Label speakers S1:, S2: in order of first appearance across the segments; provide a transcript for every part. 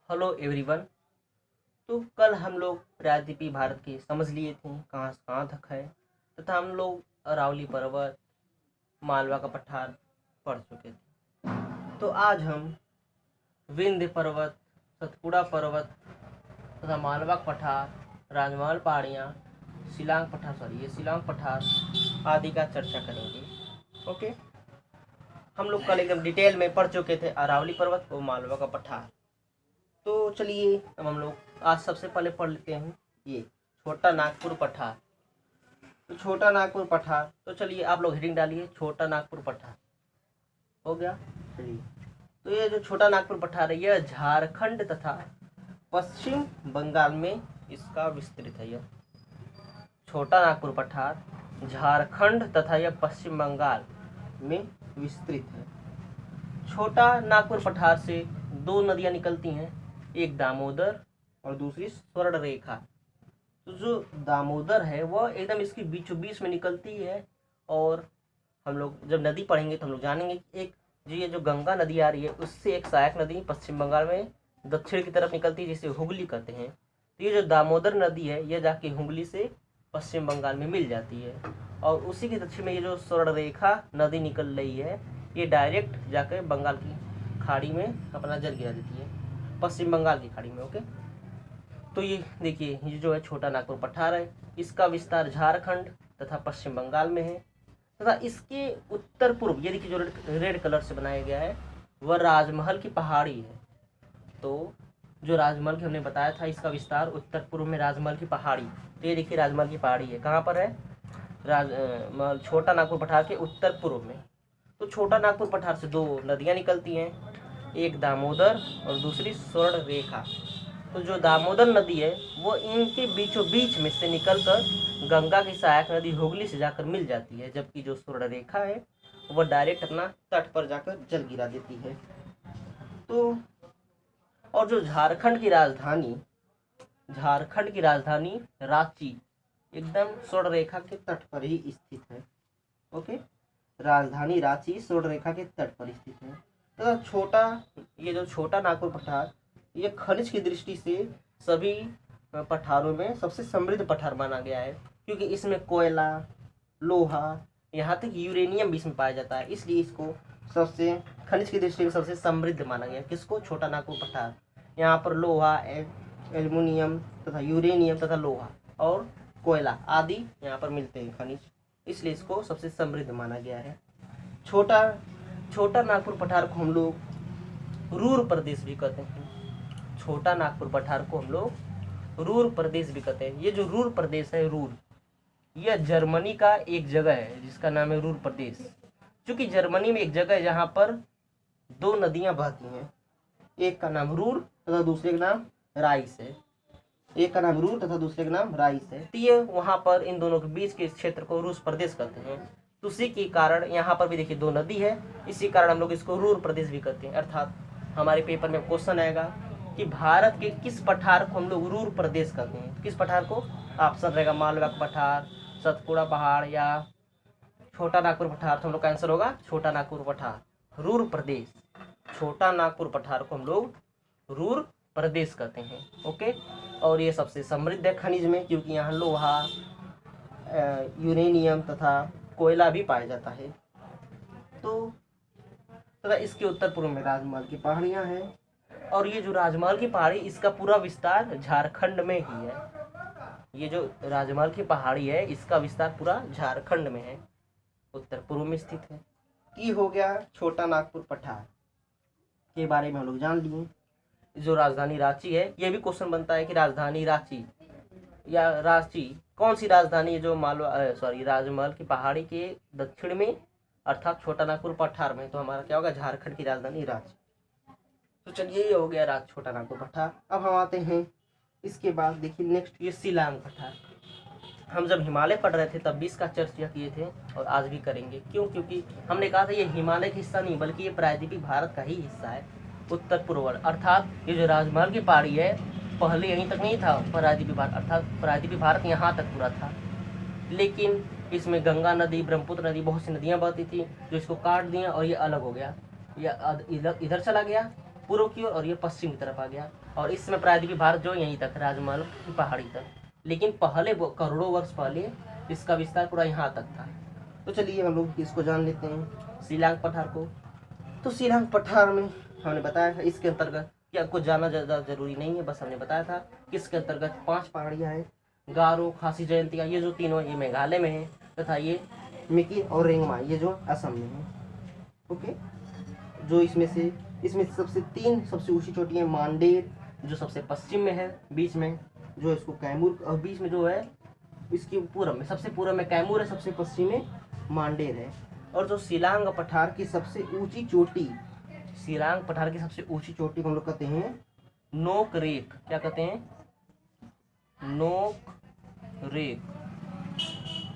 S1: Hello everyone. तो कल हम लोग प्रायद्वीपीय भारत के समझ लिए थे कहाँ से कहाँ तक है, तथा हम लोग अरावली पर्वत, मालवा का पठार पढ़ चुके थे। तो आज हम विंध्य पर्वत, सतपुड़ा पर्वत तथा मालवा का पठार, राजमहल पहाड़ियाँ, ये शिलांग पठार आदि का चर्चा करेंगे। ओके, हम लोग कल एकदम डिटेल में पढ़ चुके थे अरावली पर्वत और मालवा का पठार। तो चलिए अब हम लोग आज सबसे पहले पढ़ लेते हैं ये छोटा नागपुर पठार। तो छोटा नागपुर पठार, तो चलिए आप लोग हेडिंग डालिए छोटा नागपुर पठार। हो गया। चलिए, तो ये जो छोटा नागपुर पठार है यह झारखंड तथा पश्चिम बंगाल में इसका विस्तृत है। यह छोटा नागपुर पठार झारखंड तथा यह पश्चिम बंगाल में विस्तृत है। छोटा नागपुर पठार से दो नदियां निकलती हैं, एक दामोदर और दूसरी स्वर्ण रेखा। तो जो दामोदर है वह एकदम इसके बीचों बीच में निकलती है, और हम लोग जब नदी पढ़ेंगे तो हम लोग जानेंगे कि एक ये जो गंगा नदी आ रही है उससे एक सहायक नदी पश्चिम बंगाल में दक्षिण की तरफ निकलती है जिसे हुगली कहते हैं। तो ये जो दामोदर नदी है यह जाके हुगली से पश्चिम बंगाल में मिल जाती है, और उसी के दक्षिण में ये जो स्वर्ण रेखा नदी निकल रही है ये डायरेक्ट जाकर बंगाल की खाड़ी में अपना जल गिरा देती है, पश्चिम बंगाल की खाड़ी में। ओके, तो ये देखिए ये जो है छोटा नागपुर पठार है, इसका विस्तार झारखंड तथा पश्चिम बंगाल में है, तथा इसके उत्तर पूर्व ये देखिए जो रेड कलर से बनाया गया है वह राजमहल की पहाड़ी है। तो जो राजमहल की हमने बताया था इसका विस्तार उत्तर पूर्व में राजमहल की पहाड़ी। तो ये देखिए राजमहल की पहाड़ी है, कहाँ पर है? छोटा नागपुर पठार के उत्तर पूर्व में। तो छोटा नागपुर पठार से दो नदियाँ निकलती हैं, एक दामोदर और दूसरी स्वर्ण रेखा। तो जो दामोदर नदी है वो इनके बीचों बीच में से निकलकर गंगा की सहायक नदी हुगली से जाकर मिल जाती है, जबकि जो स्वर्ण रेखा है वह डायरेक्ट अपना तट पर जाकर जल गिरा देती है। तो और जो झारखंड की राजधानी रांची एकदम स्वर्ण रेखा के तट पर ही स्थित है। ओके, राजधानी रांची स्वर्ण रेखा के तट पर स्थित है। तो ये जो छोटा नागपुर पठार ये खनिज की दृष्टि से सभी पठारों में सबसे समृद्ध पठार माना गया है, क्योंकि इसमें कोयला, लोहा, यहाँ तक यूरेनियम भी इसमें पाया जाता है, इसलिए इसको सबसे खनिज की दृष्टि से सबसे समृद्ध माना गया। किसको? छोटा नागपुर पठार। यहाँ पर लोहा, एल्युमिनियम तथा यूरेनियम तथा लोहा और कोयला आदि यहाँ पर मिलते हैं खनिज, इसलिए इसको सबसे समृद्ध माना गया है। छोटा नागपुर पठार को हम लोग रूर प्रदेश भी कहते हैं। छोटा नागपुर पठार को हम लोग रूर प्रदेश भी कहते हैं। ये जो रूर प्रदेश है, रूर, यह जर्मनी का एक जगह है जिसका नाम है रूर प्रदेश। क्योंकि जर्मनी में एक जगह है जहाँ पर दो नदियाँ बहती हैं, एक का नाम रूर तथा दूसरे का नाम राइस है। एक का नाम रूर तथा दूसरे का नाम राइस है। तो ये वहाँ पर इन दोनों के बीच के क्षेत्र को रूस प्रदेश कहते हैं। तो उसी के कारण यहाँ पर भी देखिए दो नदी है, इसी कारण हम लोग इसको रूर प्रदेश भी कहते हैं। अर्थात हमारे पेपर में क्वेश्चन आएगा कि भारत के किस पठार को हम लोग रूर प्रदेश कहते हैं। किस पठार को? ऑप्शन रहेगा मालवा का पठार, सतपुड़ा पहाड़ या छोटा नागपुर पठार। तो हम लोग का आंसर होगा छोटा नागपुर पठार, रूर प्रदेश। छोटा नागपुर पठार को हम लोग रूर प्रदेश कहते हैं। ओके, और ये सबसे समृद्ध है खनिज में, क्योंकि यहाँ लोहा, यूरेनियम तथा कोयला भी पाया जाता है। तो तथा इसके उत्तर पूर्व में राजमहल की पहाड़ियाँ हैं, और ये जो राजमहल की पहाड़ी इसका पूरा विस्तार झारखंड में ही है। ये जो राजमहल की पहाड़ी है इसका विस्तार पूरा झारखंड में है, उत्तर पूर्व में स्थित है। ये हो गया छोटा नागपुर पठार के बारे में हम लोग जान लिए। जो राजधानी रांची है, ये भी क्वेश्चन बनता है कि राजधानी रांची या रांची कौन सी राजधानी है जो राजमहल की पहाड़ी के दक्षिण में अर्थात छोटा नागपुर पठार में। तो हमारा क्या होगा? झारखंड की राजधानी रांची। तो चलिए ये हो गया छोटा नागपुर पठार। अब हम आते हैं इसके बाद देखिए नेक्स्ट ये शिलांग पठार। हम जब हिमालय पढ़ रहे थे तब भी इसका चर्चा किए थे और आज भी करेंगे। क्यों? क्योंकि हमने कहा था ये हिमालय का हिस्सा नहीं बल्कि ये प्रायद्वीपीय भारत का ही हिस्सा है, उत्तर पूर्व। अर्थात ये जो राजमहल की पहाड़ी है पहले यहीं तक नहीं था प्रायद्वीपीय भारत, अर्थात प्रायद्वीपीय भारत यहाँ तक पूरा था, लेकिन इसमें गंगा नदी, ब्रह्मपुत्र नदी, बहुत सी नदियाँ बहती थी जो इसको काट दिया और ये अलग हो गया, या इधर चला गया पूर्व की ओर और ये पश्चिम की तरफ आ गया। और इस समय प्रायद्वीपीय भारत जो यहीं तक, राजमहल की पहाड़ी तक। लेकिन पहले करोड़ों वर्ष पहले इसका विस्तार पूरा यहाँ तक था। तो चलिए हम लोग इसको जान लेते हैं, शिलांग पठार को। तो शिलांग पठार में हमने बताया था, इसके अंतर्गत कि आपको जाना ज़्यादा जरूरी नहीं है, बस हमने बताया था कि इसके अंतर्गत 5 पहाड़ियाँ हैं, गारो, खासी, जयंतिया, ये जो तीनों ये मेघालय में है, तथा ये मिकी और रेंगमा ये जो असम में है। ओके, जो इसमें सबसे 3 सबसे ऊंची चोटी है मांडेर, जो सबसे पश्चिम में है, बीच में जो इसको कैमूर, और बीच में जो है इसकी पूर्व में, सबसे पूर्व में कैमूर है, सबसे पश्चिम में मांडेर है। और जो शिलांग पठार की सबसे ऊंची चोटी, शिलांग पठार की सबसे ऊंची चोटी को हम लोग कहते हैं नोक रेक। क्या कहते हैं? नोक रेक।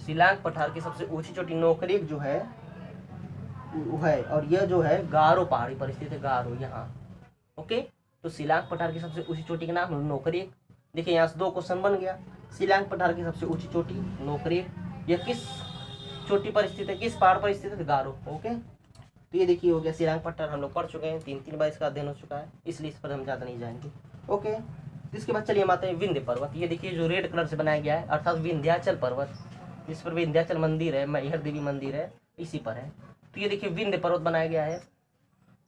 S1: शिलांग पठार की सबसे ऊंची चोटी नोकरेक जो है वो है, और यह जो है गारो पहाड़ी पर स्थित है, गारो यहाँ। ओके, तो शिलांग पठार की सबसे ऊंची चोटी का नाम नोकरेक। देखिए यहाँ से 2 क्वेश्चन बन गया। शिलांग पठार की सबसे ऊंची चोटी नोकरेक, यह किस चोटी पर स्थित है, किस पहाड़ पर स्थित है? गारो। ओके, तो ये देखिए हो गया शिलांग पठार, हम लोग पढ़ चुके हैं, 3 बार इसका अध्ययन हो चुका है, इसलिए इस पर हम ज़्यादा नहीं जाएंगे। ओके, इसके बाद चलिए हम आते हैं विंध्य पर्वत। ये देखिए जो रेड कलर से बनाया गया है, अर्थात विंध्याचल पर्वत, जिस पर विंध्याचल मंदिर है, मैहर देवी मंदिर है, इसी पर है। तो ये देखिए विंध्य पर्वत बनाया गया है।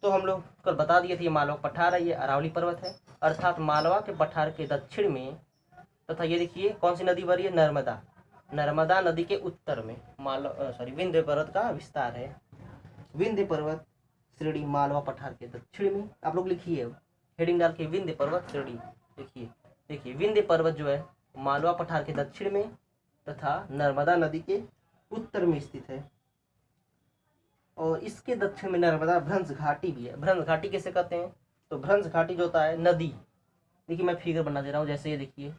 S1: तो हम लोग कल बता दिए थे ये मालवा पठार है, ये अरावली पर्वत है, अर्थात मालवा के पठार के दक्षिण में। तथा ये देखिए कौन सी नदी बह रही है? नर्मदा। नर्मदा नदी के उत्तर में विंध्य पर्वत का विस्तार है। विंध्य पर्वत श्रेणी मालवा पठार के दक्षिण में। आप लोग लिखिए हेडिंग डाल के, विंध्य पर्वत श्रेणी। देखिए विंध्य पर्वत जो है मालवा पठार के दक्षिण में तथा नर्मदा नदी के उत्तर में स्थित है। और इसके दक्षिण में नर्मदा भ्रंश घाटी भी है। भ्रंश घाटी कैसे कहते हैं? तो भ्रंश घाटी जो होता है नदी, देखिए मैं फिगर बना दे रहा हूँ, जैसे ये देखिए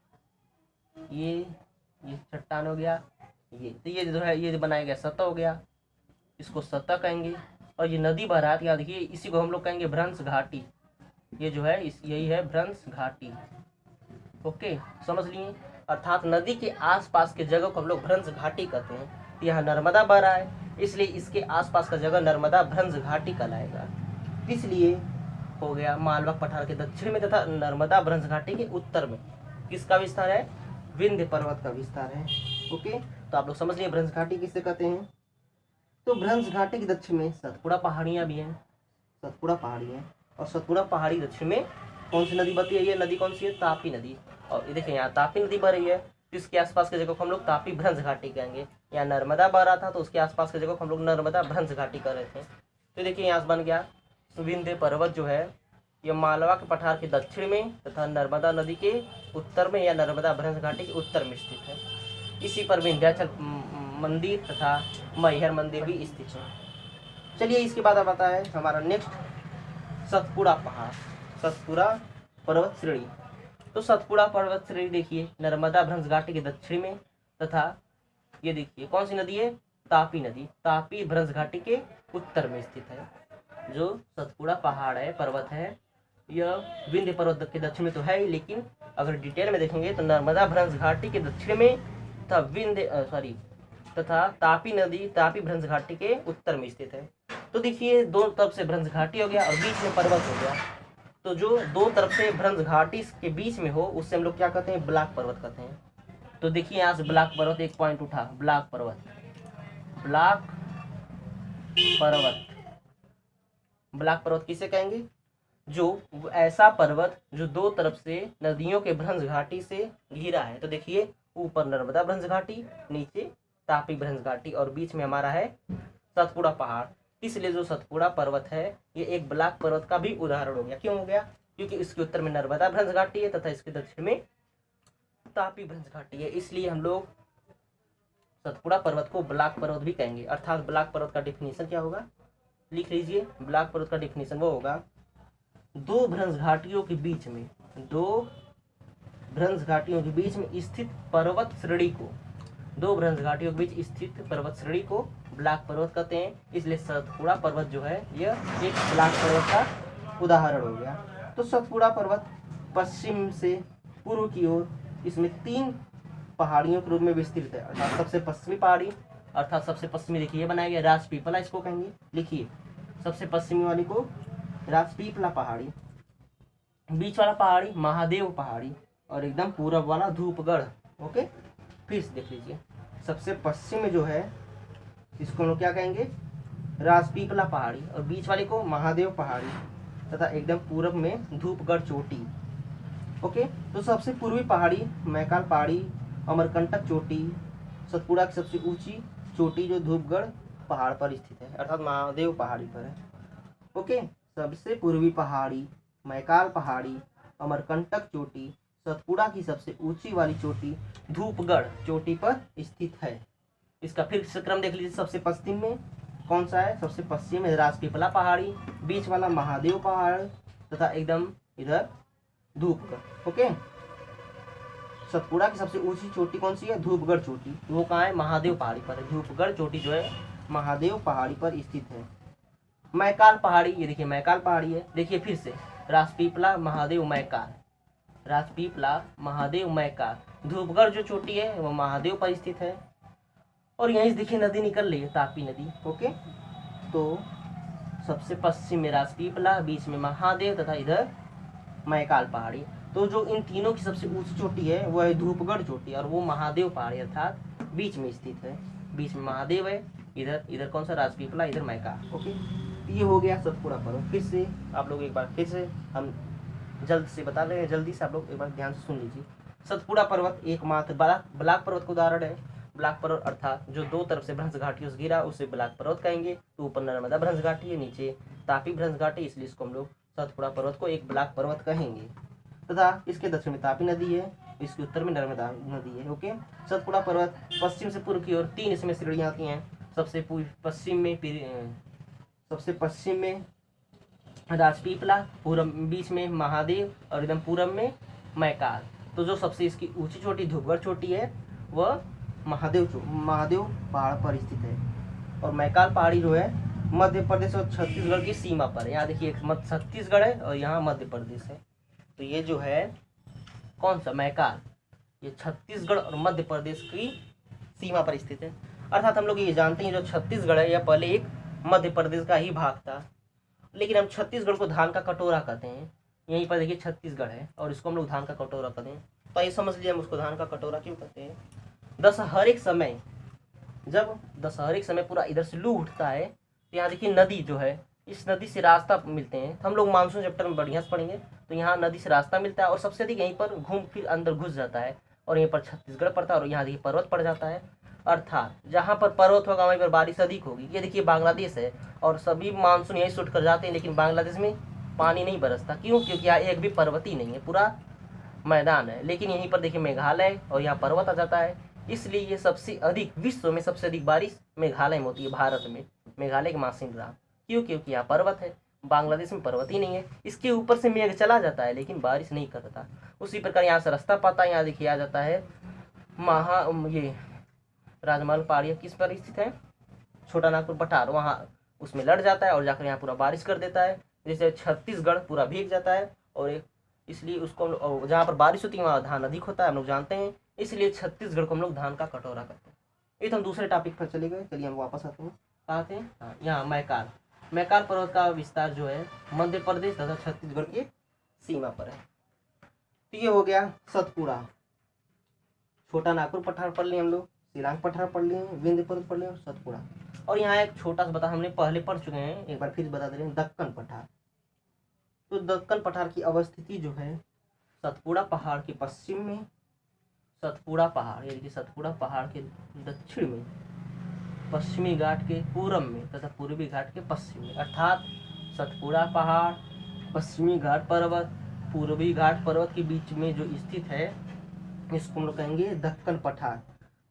S1: ये चट्टान हो गया, तो ये जो है ये बनाया गया सतह हो गया, इसको सतह कहेंगे। और ये नदी बह रहा है, यहाँ देखिए इसी को हम लोग कहेंगे भ्रंश घाटी। ये जो है यही है भ्रंश घाटी। ओके, समझ लिए। अर्थात नदी के आसपास के जगह को हम लोग भ्रंश घाटी कहते हैं। यहाँ नर्मदा बह रहा है, इसलिए इसके आसपास का जगह नर्मदा भ्रंश घाटी कहलाएगा। इसलिए हो गया मालवा पठार के दक्षिण में तथा नर्मदा भ्रंश घाटी के उत्तर में किसका विस्तार है? विंध्य पर्वत का विस्तार है। ओके, तो आप लोग समझ लिए भ्रंश घाटी किसे कहते हैं। तो भ्रंश घाटी के दक्षिण में सतपुड़ा पहाड़ियाँ भी हैं, सतपुड़ा पहाड़ी है। और सतपुड़ा पहाड़ी दक्षिण में कौन सी नदी बहती है? ये नदी कौन सी है? तापी नदी। और ये देखिए यहाँ तापी नदी बह रही है, तो इसके आसपास के जगह को हम लोग तापी भ्रंश घाटी कहेंगे। यहाँ नर्मदा बह रहा था, तो उसके आसपास के जगह को हम लोग नर्मदा भ्रंश घाटी कर रहे थे। तो देखिए यहाँ से बन गया विंध्य पर्वत जो है यह मालवा के पठार के दक्षिण में तथा नर्मदा नदी के उत्तर में या नर्मदा भ्रंश घाटी के उत्तर में स्थित है। इसी पर विंध्याचल मंदिर तथा मैहर मंदिर भी स्थित है। चलिए इसके बाद अब आता है हमारा नेक्स्ट सतपुड़ा पहाड़, सतपुड़ा पर्वत श्रेणी। तो सतपुड़ा पर्वत श्रेणी देखिए नर्मदा भ्रंश घाटी के दक्षिण में तथा ये देखिए कौन सी नदी है? तापी नदी, तापी भ्रंश घाटी के उत्तर में स्थित है। जो सतपुड़ा पहाड़ है, पर्वत है, यह विंध्य पर्वत के दक्षिण में तो है ही, लेकिन अगर डिटेल में देखेंगे तो नर्मदा भ्रंश घाटी के दक्षिण में तथा तापी नदी तापी भ्रंश घाटी के उत्तर में स्थित है। तो देखिए दो तरफ से भ्रंश घाटी हो गया और बीच में पर्वत हो गया। तो जो दो तरफ से भ्रंश घाटी के बीच में हो उससे हम लोग क्या कहते हैं? ब्लॉक पर्वत कहते हैं। तो देखिए यहाँ से ब्लॉक पर्वत एक पॉइंट उठा, ब्लॉक पर्वत, ब्लॉक पर्वत। ब्लॉक पर्वत किसे कहेंगे? जो ऐसा पर्वत जो दो तरफ से नदियों के भ्रंश घाटी से घिरा है। तो देखिए ऊपर नर्मदा भ्रंश घाटी, नीचे तापी भ्रंश घाटी और बीच में हमारा है सतपुड़ा पहाड़। इसलिए जो सतपुड़ा पर्वत है ये एक ब्लॉक पर्वत का भी उदाहरण हो गया। क्यों हो गया? क्योंकि इसके उत्तर में नर्मदा भ्रंश घाटी है तथा इसके दक्षिण में तापी भ्रंश घाटी है। इसलिए हम लोग सतपुड़ा पर्वत को ब्लॉक पर्वत भी कहेंगे। अर्थात ब्लॉक पर्वत का डिफिनीशन क्या होगा? लिख लीजिए, ब्लॉक पर्वत का डिफिनीशन वो होगा दो भ्रंश घाटियों के बीच में, दो भ्रंश घाटियों के बीच में स्थित पर्वत श्रेणी को, दो भ्रंश घाटियों के बीच स्थित पर्वत श्रेणी को ब्लॉक पर्वत कहते हैं। इसलिए सतपुड़ा पर्वत जो है यह एक ब्लॉक पर्वत का उदाहरण हो गया। तो सतपुड़ा पर्वत पश्चिम से पूर्व की ओर इसमें 3 पहाड़ियों के रूप में विस्तृत है। अर्थात सबसे पश्चिमी पहाड़ी, अर्थात सबसे पश्चिमी देखिए बनाया गया राजपीपला, इसको कहेंगे। लिखिए सबसे पश्चिमी वाली को राजपीपला पहाड़ी। बीच वाला पहाड़ी महादेव पहाड़ी और एकदम पूरब वाला धूपगढ़। ओके, फिर से देख लीजिए, सबसे पश्चिम में जो है इसको हम लोग क्या कहेंगे, राजपीपला पहाड़ी, और बीच वाले को महादेव पहाड़ी तथा एकदम पूरब में धूपगढ़ चोटी। ओके, तो सबसे पूर्वी पहाड़ी मैकाल पहाड़ी, अमरकंटक चोटी, सतपुड़ा की सबसे ऊंची चोटी जो धूपगढ़ पहाड़ पर स्थित है अर्थात महादेव पहाड़ी पर है। ओके, सबसे पूर्वी पहाड़ी मैकाल पहाड़ी, अमरकंटक चोटी, सतपुड़ा की सबसे ऊंची वाली चोटी धूपगढ़ चोटी पर स्थित है। इसका फिर से क्रम देख लीजिए, सबसे पश्चिम में कौन सा है, सबसे पश्चिम में राजपीपला पहाड़ी, बीच वाला महादेव पहाड़ तथा एकदम इधर धूपगढ़। ओके, सतपुड़ा की सबसे ऊंची चोटी कौन सी है, धूपगढ़ चोटी, वो कहाँ है, महादेव पहाड़ी पर है। धूपगढ़ चोटी जो है महादेव पहाड़ी पर स्थित है। मैकाल पहाड़ी, ये देखिए मैकाल पहाड़ी है, देखिए फिर से राजपीपला महादेव मैकाल, राजपीपला महादेव मैकाल, धूपगढ़ जो चोटी है वो महादेव पर स्थित है। और यहीं से देखिए नदी निकल रही है, तापी नदी। ओके, तो सबसे पश्चिम में राजपीपला, बीच में महादेव तथा इधर मैकाल पहाड़ी। तो जो इन तीनों की सबसे ऊंची चोटी है वह है धूपगढ़ चोटी, और वो महादेव पहाड़ी अर्थात बीच में स्थित है। बीच में महादेव है, इधर इधर कौन सा, राजपीपला, इधर मैकाल। ओके, ये हो गया सतपुड़ा पर्वत। फिर से आप लोग एक बार फिर से हम जल्द से बता रहे हैं, जल्दी से आप लोग एक बार ध्यान से सुन लीजिए। सतपुड़ा पर्वत एकमात्र ब्लाक पर्वत का उदाहरण है। ब्लाक पर्वत अर्थात जो दो तरफ से भ्रंश घाटियों से घिरा उसे ब्लाक पर्वत कहेंगे। तो ऊपर नर्मदा भ्रंश घाटी है, नीचे तापी भ्रंश घाटी, इसलिए इसको हम लोग सतपुड़ा पर्वत को एक ब्लाक पर्वत कहेंगे। तथा इसके दक्षिण में तापी नदी है, इसके उत्तर में नर्मदा नदी है। ओके, सतपुड़ा पर्वत पश्चिम से पूर्व की ओर 3 इसमें श्रेणियां आती हैं। सबसे पश्चिम में राजपीपला, पूरब बीच में महादेव और एकदम पूरब में मैकाल। तो जो सबसे इसकी ऊंची चोटी धूपगढ़ चोटी है वह महादेव पहाड़ पर स्थित है। और मैकाल पहाड़ी जो है मध्य प्रदेश और छत्तीसगढ़ की सीमा पर है। यहाँ देखिए छत्तीसगढ़ है और यहाँ मध्य प्रदेश है। तो ये जो है कौन सा मैकाल, ये छत्तीसगढ़ और मध्य प्रदेश की सीमा पर स्थित है। अर्थात हम लोग ये जानते हैं जो छत्तीसगढ़ है यह पहले एक मध्य प्रदेश का ही भाग था, लेकिन हम छत्तीसगढ़ को धान का कटोरा कहते हैं। यहीं पर देखिए छत्तीसगढ़ है और इसको हम लोग धान का कटोरा कहते हैं। तो ये समझ लीजिए हम उसको धान का कटोरा क्यों कहते हैं। दशहरे के समय, जब दशहरे के समय पूरा इधर से लू उठता है तो यहाँ देखिए नदी जो है, इस नदी से रास्ता मिलते हैं। तो हम लोग मानसून चैप्टर में बढ़िया से पढ़ेंगे। तो यहाँ नदी से रास्ता मिलता है और सबसे अधिक यहीं पर घूम फिर अंदर घुस जाता है और यहीं पर छत्तीसगढ़ पड़ता है और यहाँ देखिए पर्वत पड़ जाता है। अर्थात जहाँ पर पर्वत होगा वहीं पर बारिश अधिक होगी। ये देखिए बांग्लादेश है और सभी मानसून यहीं से उठ कर जाते हैं, लेकिन बांग्लादेश में पानी नहीं बरसता। क्यों? क्योंकि यहाँ एक भी पर्वत ही नहीं है, पूरा मैदान है। लेकिन यहीं पर देखिए मेघालय और यहाँ पर्वत आ जाता है, इसलिए ये सबसे अधिक विश्व में सबसे अधिक बारिश मेघालय में होती है, भारत में, मेघालय के मासिन ग्राम। क्यों? क्योंकि यहाँ पर्वत है, बांग्लादेश में पर्वत ही नहीं है। इसके ऊपर से मेघ चला जाता है लेकिन बारिश नहीं करता। उसी प्रकार यहाँ से रास्ता पाता है, यहाँ देखिए आ जाता है ये राजमहल पहाड़ियाँ किस पर स्थित है, छोटा नागपुर पठार, वहाँ उसमें लड़ जाता है और जाकर यहाँ पूरा बारिश कर देता है। जैसे छत्तीसगढ़ पूरा भीग जाता है और इसलिए उसको जहाँ पर बारिश होती है वहाँ धान अधिक होता है, हम लोग जानते हैं। इसलिए छत्तीसगढ़ को हम लोग धान का कटोरा करते हैं। ये तो हम दूसरे टॉपिक पर चले गए, चलिए हम वापस आते हैं। कहाँ थे? हाँ, यहाँ मैकाल पर्वत का विस्तार जो है मध्य प्रदेश तथा छत्तीसगढ़ की सीमा पर है। तो ये हो गया सतपुड़ा। छोटा नागपुर पठार पढ़ लिए हम लोग, शिलांग पठार पढ़ लिए, विंध्य पर्वत पढ़ लिए और सतपुड़ा। और यहाँ एक छोटा सा बता, हमने पहले पढ़ चुके हैं, एक बार फिर बता दे रहे हैं, दक्कन पठार। तो दक्कन पठार की अवस्थिति जो है सतपुड़ा पहाड़ के पश्चिम में, सतपुड़ा पहाड़ यानी कि सतपुड़ा पहाड़ के दक्षिण में, पश्चिमी घाट के पूरब में तथा पूर्वी घाट के पश्चिम में। अर्थात सतपुड़ा पहाड़, पश्चिमी घाट पर्वत, पूर्वी घाट पर्वत के बीच में जो स्थित है इसको हम लोग कहेंगे दक्कन पठार।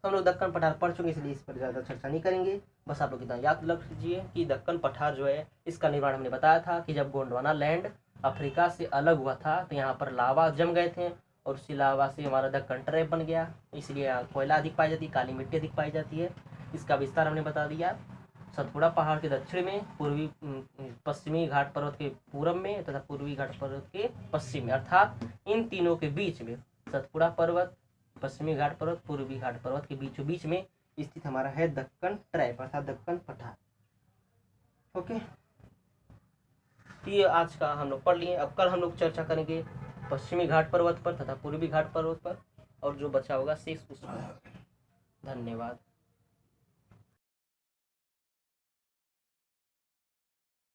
S1: तो हम लोग दक्कन पठार पढ़ चुके इसलिए इस पर ज़्यादा चर्चा नहीं करेंगे। बस आप लोग इतना याद रख लीजिए कि दक्कन पठार जो है इसका निर्माण हमने बताया था कि जब गोंडवाना लैंड अफ्रीका से अलग हुआ था तो यहाँ पर लावा जम गए थे और उसी लावा से हमारा दक्कन ट्रैप बन गया, इसलिए यहाँ कोयला अधिक पाई जाती है, काली मिट्टी अधिक पाई जाती है। इसका विस्तार हमने बता दिया। सतपुड़ा पहाड़ के दक्षिण में, पूर्वी पश्चिमी घाट पर्वत के पूरब में तथा पूर्वी घाट पर्वत के पश्चिम में, अर्थात इन तीनों के बीच में सतपुड़ा पर्वत, पश्चिमी घाट पर्वत, पूर्वी घाट पर्वत के बीचों बीच में स्थित हमारा है दक्कन ट्रैप अर्थात दक्कन पठार। ओके, तो ये आज का हम लोग पढ़ लिए। अब कल हम लोग चर्चा करेंगे पश्चिमी घाट पर्वत पर तथा पूर्वी घाट पर्वत पर, और जो बचा होगा शेष उस पर। धन्यवाद।